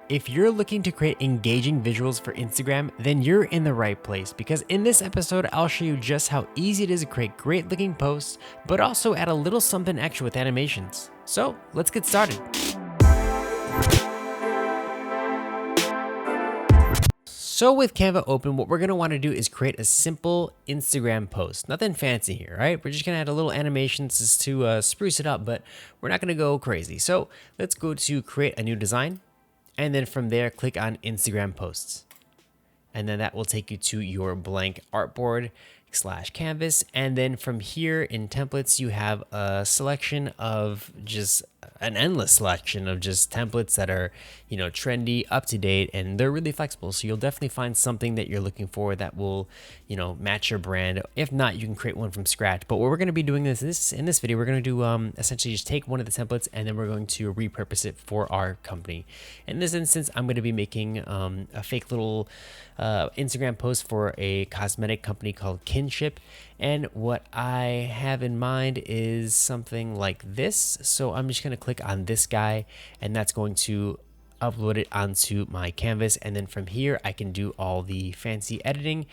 If you're looking to create engaging visuals for Instagram, then you're in the right place because in this episode, I'll show you just how easy it is to create great looking posts, but also add a little something extra with animations. So let's get started. So with Canva open, what we're gonna wanna do is create a simple Instagram post. Nothing fancy here, right? We're just gonna add a little animations just to spruce it up, but we're not gonna go crazy. So let's go to create a new design. And then from there, click on Instagram posts. And then that will take you to your blank artboard / canvas. And then from here in templates, you have a selection of just an endless selection of just templates that are, trendy, up to date, and they're really flexible. So you'll definitely find something that you're looking for that will, match your brand. If not, you can create one from scratch. But what we're going to be doing in this video, we're going to do essentially just take one of the templates and then we're going to repurpose it for our company. In this instance, I'm going to be making a fake little Instagram post for a cosmetic company called Kinship. And what I have in mind is something like this. So I'm just going to click on this guy and that's going to upload it onto my canvas. And then from here, I can do all the fancy editing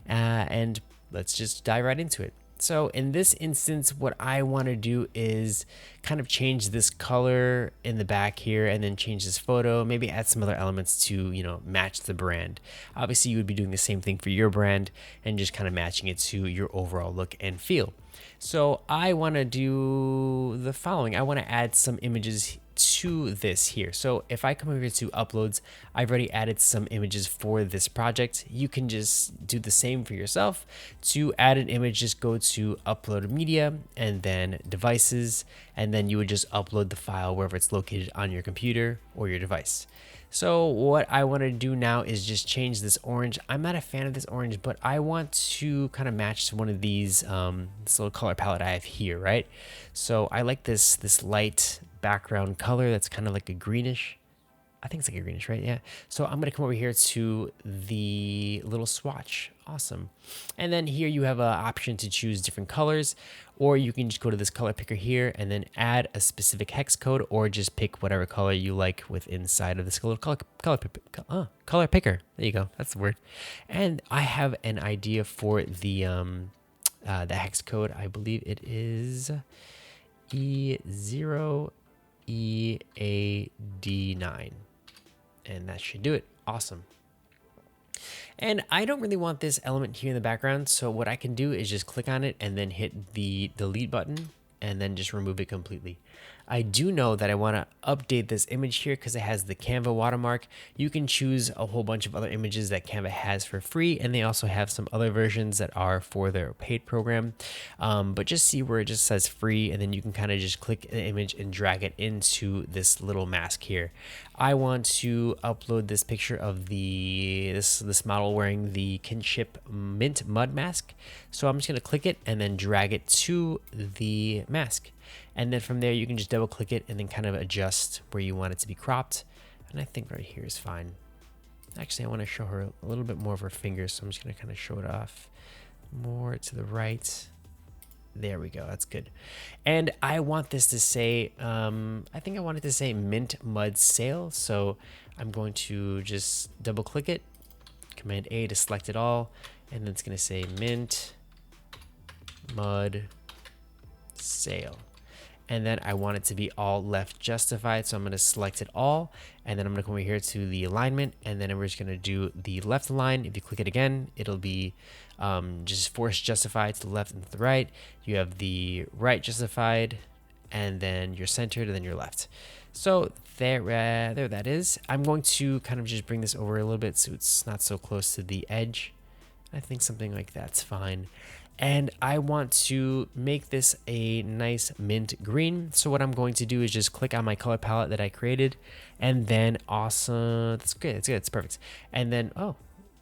and let's just dive right into it. So in this instance, what I want to do is kind of change this color in the back here and then change this photo, maybe add some other elements to, match the brand. Obviously, you would be doing the same thing for your brand and just kind of matching it to your overall look and feel. So I want to do the following. I want to add some images to this here. So if I come over here to uploads, I've already added some images for this project. You can just do the same for yourself. To add an image, just go to upload media and then devices, and then you would just upload the file wherever it's located on your computer or your device. So what I want to do now is just change this orange. I'm not a fan of this orange, but I want to kind of match one of these, this little color palette I have here, right? So I like this light background color that's kind of like a greenish. I think it's like a greenish, right? Yeah. So I'm going to come over here to the little swatch. Awesome. And then here you have an option to choose different colors, or you can just go to this color picker here and then add a specific hex code, or just pick whatever color you like with inside of this little color picker. There you go. That's the word. And I have an idea for the hex code. I believe it is E0 EAD9. And that should do it. Awesome. And I don't really want this element here in the background. So what I can do is just click on it and then hit the delete button and then just remove it completely. I do know that I want to update this image here because it has the Canva watermark. You can choose a whole bunch of other images that Canva has for free, and they also have some other versions that are for their paid program. But just see where it just says free, and then you can kind of just click an image and drag it into this little mask here. I want to upload this picture of this model wearing the Kinship Mint Mud mask. So I'm just going to click it and then drag it to the mask. And then from there, you can just double click it and then kind of adjust where you want it to be cropped. And I think right here is fine. Actually, I want to show her a little bit more of her fingers. So I'm just going to kind of show it off more to the right. There we go. That's good. And I want this to say, I think I want it to say Mint Mud Sale. So I'm going to just double click it, Command A to select it all. And then it's going to say Mint Mud Sale. And then I want it to be all left justified. So I'm going to select it all. And then I'm going to come over here to the alignment. And then we're just going to do the left line. If you click it again, it'll be just force justified to the left and to the right. You have the right justified, and then you're centered, and then you're left. So there that is. I'm going to kind of just bring this over a little bit so it's not so close to the edge. I think something like that's fine. And I want to make this a nice mint green. So what I'm going to do is just click on my color palette that I created, and then awesome. That's good. It's good. It's perfect. And then,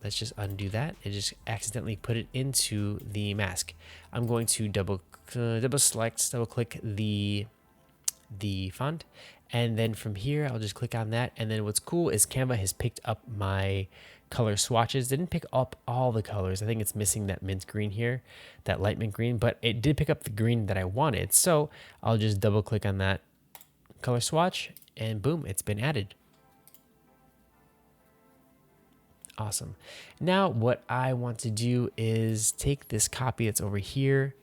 let's just undo that. It just accidentally put it into the mask. I'm going to double click the font. And then from here, I'll just click on that. And then what's cool is Canva has picked up my color swatches. Didn't pick up all the colors. I think it's missing that mint green here, that light mint green, but it did pick up the green that I wanted. So I'll just double click on that color swatch and boom, it's been added. Awesome. Now what I want to do is take this copy that's over here.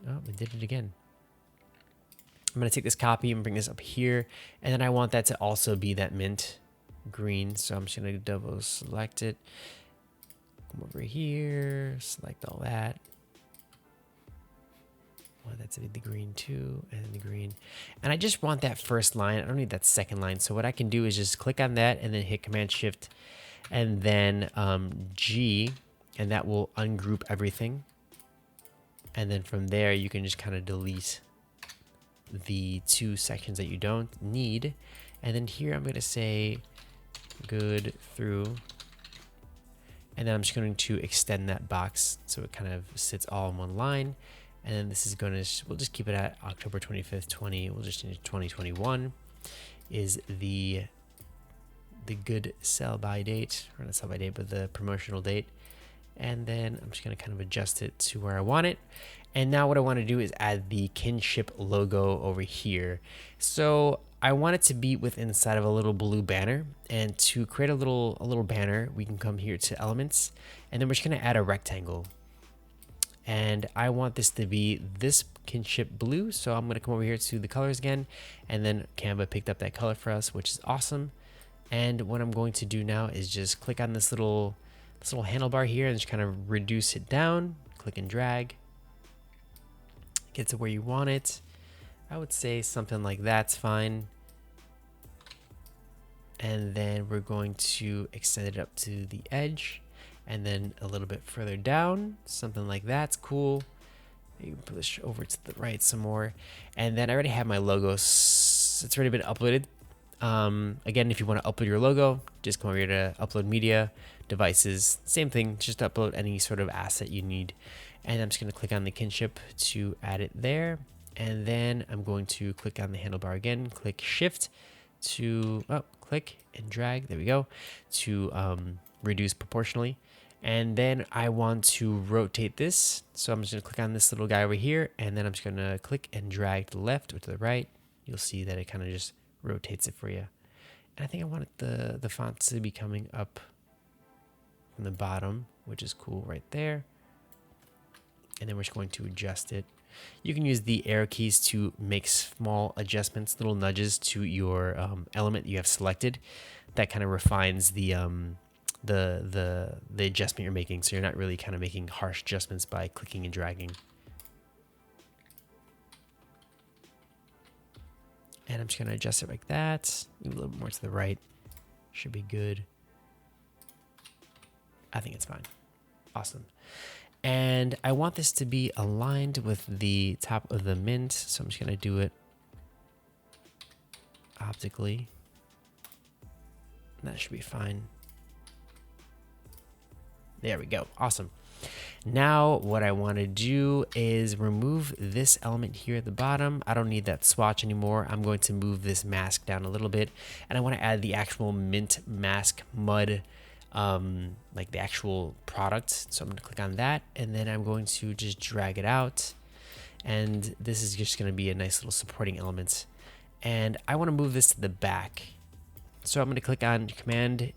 Oh, I did it again. I'm going to take this copy and bring this up here. And then I want that to also be that mint green. So I'm just going to double select it. Come over here, select all that. I want that to be the green too, and the green. And I just want that first line. I don't need that second line. So what I can do is just click on that and then hit Command Shift and then G, and that will ungroup everything. And then from there, you can just kind of delete the two sections that you don't need. And then here I'm going to say good through. And then I'm just going to extend that box so it kind of sits all in one line. And then this is going to, we'll just keep it at October 25th, 20. We'll just change it to 2021 is the good sell by date, or not sell by date, but the promotional date. And then I'm just going to kind of adjust it to where I want it. And now what I want to do is add the kinship logo over here. So I want it to be with inside of a little blue banner. And to create a little banner, we can come here to elements, and then we're just going to add a rectangle. And I want this to be this kinship blue. So I'm going to come over here to the colors again, and then Canva picked up that color for us, which is awesome. And what I'm going to do now is just click on this little handlebar here and just kind of reduce it down, click and drag, get to where you want it. I would say something like that's fine. And then we're going to extend it up to the edge, and then a little bit further down, something like that's cool. You can push over to the right some more. And then I already have my logo. It's already been uploaded. Again, if you want to upload your logo, just come over here to upload media, devices, same thing, just upload any sort of asset you need. And I'm just going to click on the kinship to add it there. And then I'm going to click on the handlebar again, click Shift to, click and drag, there we go, to reduce proportionally. And then I want to rotate this. So I'm just going to click on this little guy over here, and then I'm just going to click and drag to the left or to the right. You'll see that it kind of just rotates it for you. And I think I want the font to be coming up from the bottom, which is cool right there. And then we're just going to adjust it. You can use the arrow keys to make small adjustments, little nudges to your element you have selected. That kind of refines the adjustment you're making, so you're not really kind of making harsh adjustments by clicking and dragging. And I'm just going to adjust it like that. Move a little bit more to the right. Should be good. I think it's fine. Awesome. And I want this to be aligned with the top of the mint. So I'm just going to do it optically. That should be fine. There we go. Awesome. Now what I want to do is remove this element here at the bottom. I don't need that swatch anymore. I'm going to move this mask down a little bit, and I want to add the actual mint mask mud, like the actual product. So I'm going to click on that, and then I'm going to just drag it out. And this is just going to be a nice little supporting element. And I want to move this to the back. So I'm going to click on Command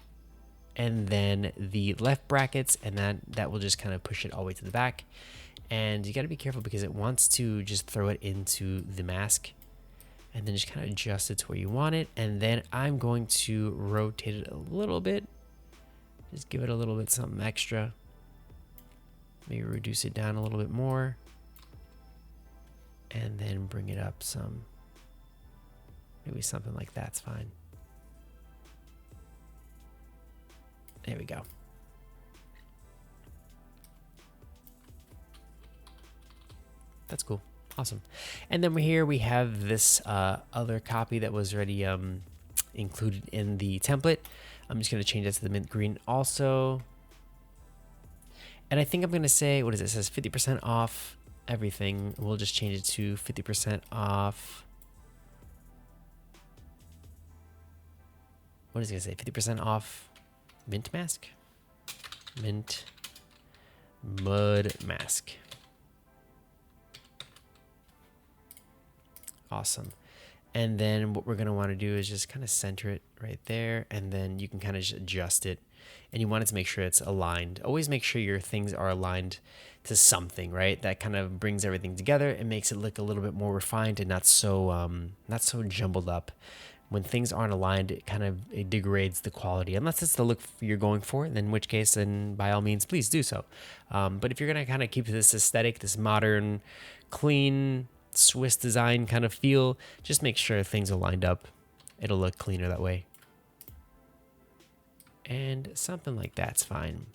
and then the left brackets, and that will just kind of push it all the way to the back. And you got to be careful because it wants to just throw it into the mask, and then just kind of adjust it to where you want it. And then I'm going to rotate it a little bit, just give it a little bit something extra, maybe reduce it down a little bit more, and then bring it up some, maybe something like that's fine. There we go. That's cool. Awesome. And then here we have this other copy that was already included in the template. I'm just going to change that to the mint green also. And I think I'm going to say, what is it? It says 50% off everything. We'll just change it to 50% off. What is it going to say? 50% off mint mask, mint mud mask. Awesome. And then what we're going to want to do is just kind of center it right there. And then you can kind of just adjust it. And you want it to make sure it's aligned. Always make sure your things are aligned to something, right? That kind of brings everything together and makes it look a little bit more refined and not so jumbled up. When things aren't aligned, it degrades the quality. Unless it's the look you're going for, then in which case, then by all means, please do so. But if you're going to kind of keep this aesthetic, this modern, clean, Swiss design kind of feel, just make sure things are lined up. It'll look cleaner that way. And something like that's fine.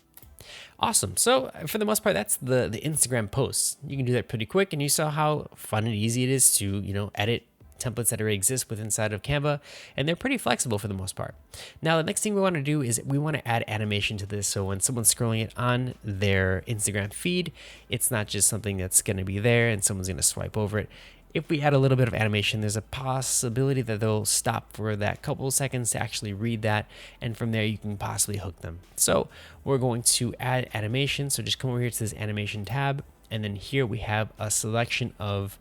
Awesome. So for the most part, that's the Instagram posts. You can do that pretty quick, and you saw how fun and easy it is to, edit templates that already exist within inside of Canva, and they're pretty flexible for the most part. Now, the next thing we want to do is we want to add animation to this. So when someone's scrolling it on their Instagram feed, it's not just something that's going to be there and someone's going to swipe over it. If we add a little bit of animation, there's a possibility that they'll stop for that couple of seconds to actually read that, and from there you can possibly hook them. So we're going to add animation. So just come over here to this animation tab, and then here we have a selection of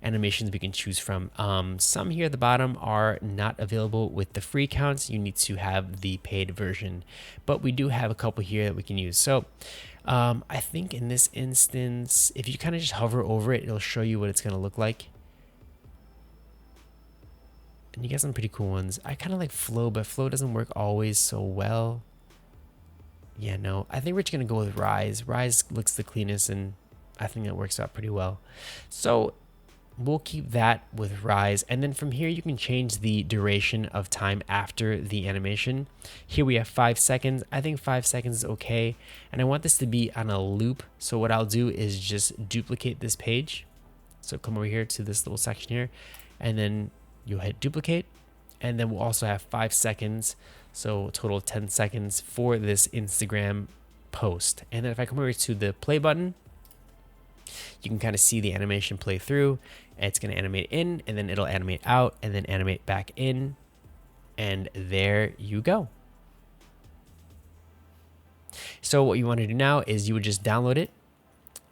animations we can choose from. Some here at the bottom are not available with the free accounts. You need to have the paid version, but we do have a couple here that we can use. So I think in this instance, if you kind of just hover over it, it'll show you what it's going to look like. And you get some pretty cool ones. I kind of like Flow, but Flow doesn't work always so well. Yeah, no, I think we're just going to go with Rise. Rise looks the cleanest, and I think that works out pretty well. So we'll keep that with Rise. And then from here, you can change the duration of time after the animation. Here we have 5 seconds. I think 5 seconds is okay. And I want this to be on a loop. So what I'll do is just duplicate this page. So come over here to this little section here, and then you'll hit duplicate. And then we'll also have 5 seconds. So a total of 10 seconds for this Instagram post. And then if I come over to the play button, you can kind of see the animation play through. It's going to animate in, and then it'll animate out, and then animate back in. And there you go. So what you want to do now is you would just download it,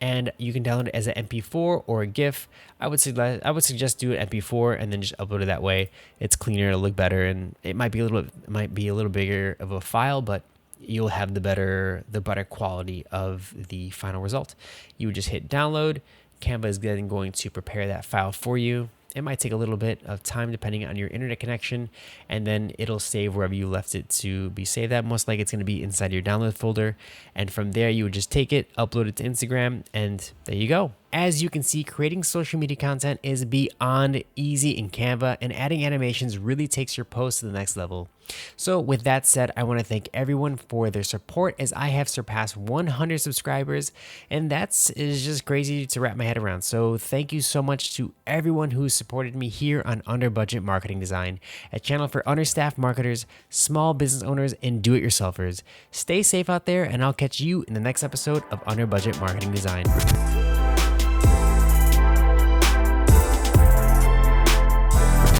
and you can download it as an MP4 or a GIF. I would suggest do it MP4 and then just upload it that way. It's cleaner, it'll look better, and it might be a little bigger of a file, but you'll have the better quality of the final result. You would just hit download. Canva is then going to prepare that file for you. It might take a little bit of time depending on your internet connection, and then it'll save wherever you left it to be saved at. Most likely it's going to be inside your download folder, and from there you would just take it, upload it to Instagram, and there you go. As you can see, creating social media content is beyond easy in Canva, and adding animations really takes your post to the next level. So with that said, I want to thank everyone for their support, as I have surpassed 100 subscribers, and is just crazy to wrap my head around. So thank you so much to everyone who supported me here on Under Budget Marketing Design, a channel for understaffed marketers, small business owners, and do-it-yourselfers. Stay safe out there, and I'll catch you in the next episode of Under Budget Marketing Design.